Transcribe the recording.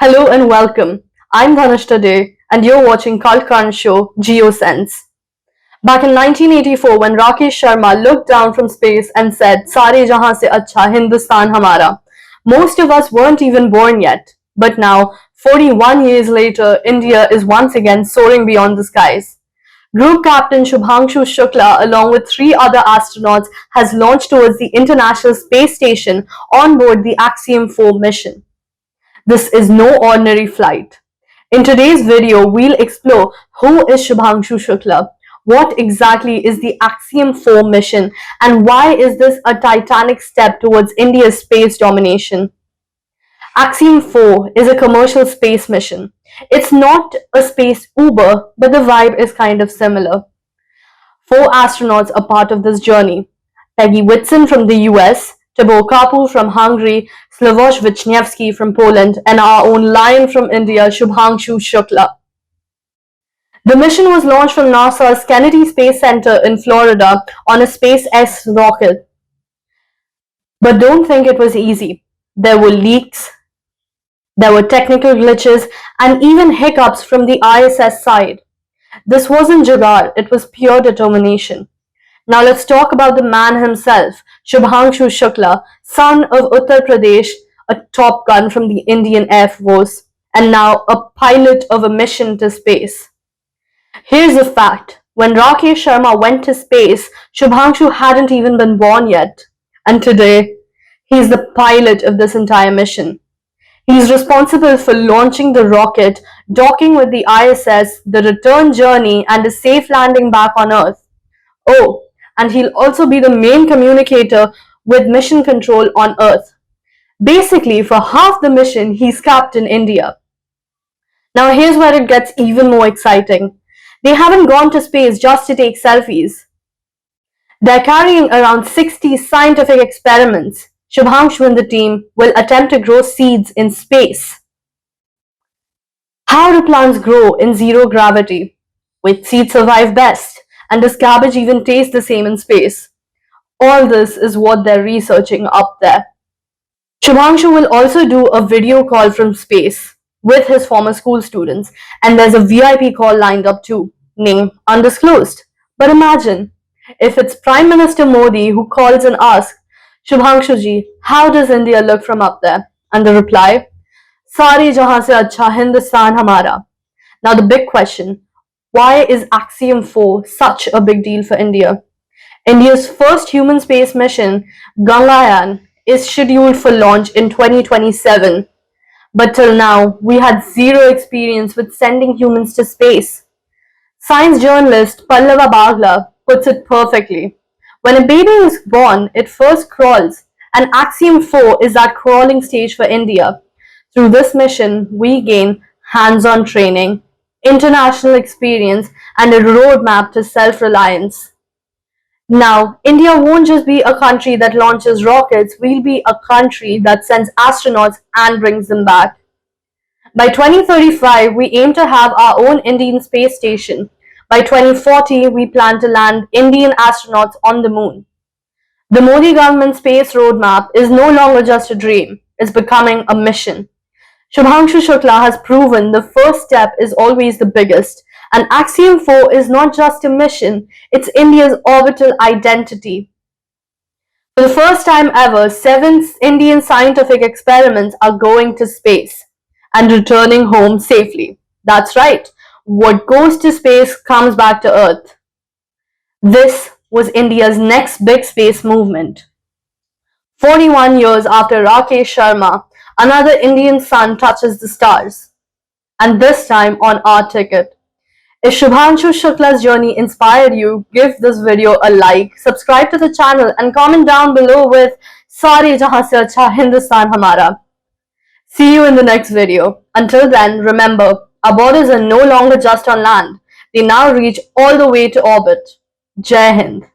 Hello and welcome. I'm Dhanush today, and you're watching Cult Crunch show GeoSense. Back in 1984, when Rakesh Sharma looked down from space and said, "Sare jahan se acha Hindustan hamara," most of us weren't even born yet. But now, 41 years later, India is once again soaring beyond the skies. Group Captain Shubhangshu Shukla, along with three other astronauts, has launched towards the International Space Station on board the Axiom 4 mission. This is no ordinary flight. In today's video, we'll explore who is Shubhangshu Shukla, what exactly is the Axiom 4 mission, and why is this a titanic step towards India's space domination. Axiom 4 is a commercial space mission. It's not a space Uber, but the vibe is kind of similar. 4 astronauts are part of this journey. Peggy Whitson from the US, Tibor Kapoor from Hungary, Slavoj Wisniewski from Poland, and our own lion from India, Shubhangshu Shukla. The mission was launched from NASA's Kennedy Space Center in Florida on a SpaceX rocket. But don't think it was easy. There were leaks, there were technical glitches, and even hiccups from the ISS side. This wasn't jugaad, it was pure determination. Now let's talk about the man himself, Shubhangshu Shukla, son of Uttar Pradesh, a top gun from the Indian Air Force, and now a pilot of a mission to space. Here's a fact. When Rakesh Sharma went to space, Shubhangshu hadn't even been born yet. And today, he's the pilot of this entire mission. He's responsible for launching the rocket, docking with the ISS, the return journey, and a safe landing back on Earth. Oh, and he'll also be the main communicator with mission control on Earth. Basically, for half the mission, he's Captain India. Now here's where it gets even more exciting. They haven't gone to space just to take selfies. They're carrying around 60 scientific experiments. Shubhangshu and the team will attempt to grow seeds in space. How do plants grow in zero gravity? Which seeds survive best? And does cabbage even taste the same in space? All this is what they're researching up there. Shubhangshu will also do a video call from space with his former school students, and there's a VIP call lined up too, name undisclosed. But imagine if it's Prime Minister Modi who calls and asks, "Shubhangshu ji, how does India look from up there?" And the reply, "Sare jahan se acha Hindustan hamara." Now the big question, why is Axiom 4 such a big deal for India? India's first human space mission, Gangayaan, is scheduled for launch in 2027. But till now, we had zero experience with sending humans to space. Science journalist Pallava Bagla puts it perfectly. When a baby is born, it first crawls, and Axiom 4 is that crawling stage for India. Through this mission, we gain hands-on training, international experience, and a roadmap to self-reliance. Now, India won't just be a country that launches rockets, we'll be a country that sends astronauts and brings them back. By 2035, we aim to have our own Indian space station. By 2040, we plan to land Indian astronauts on the moon. The Modi government space roadmap is no longer just a dream, it's becoming a mission. Shubhangshu Shukla has proven the first step is always the biggest, and Axiom 4 is not just a mission, it's India's orbital identity. For the first time ever, 7 Indian scientific experiments are going to space and returning home safely. That's right, what goes to space comes back to Earth. This was India's next big space movement. 41 years after Rakesh Sharma, another Indian sun touches the stars, and this time on our ticket. If Shubhangshu Shukla's journey inspired you, give this video a like, subscribe to the channel, and comment down below with "Sare jahan se acha Hindustan hamara." See you in the next video. Until then, remember, our borders are no longer just on land. They now reach all the way to orbit. Jai Hind.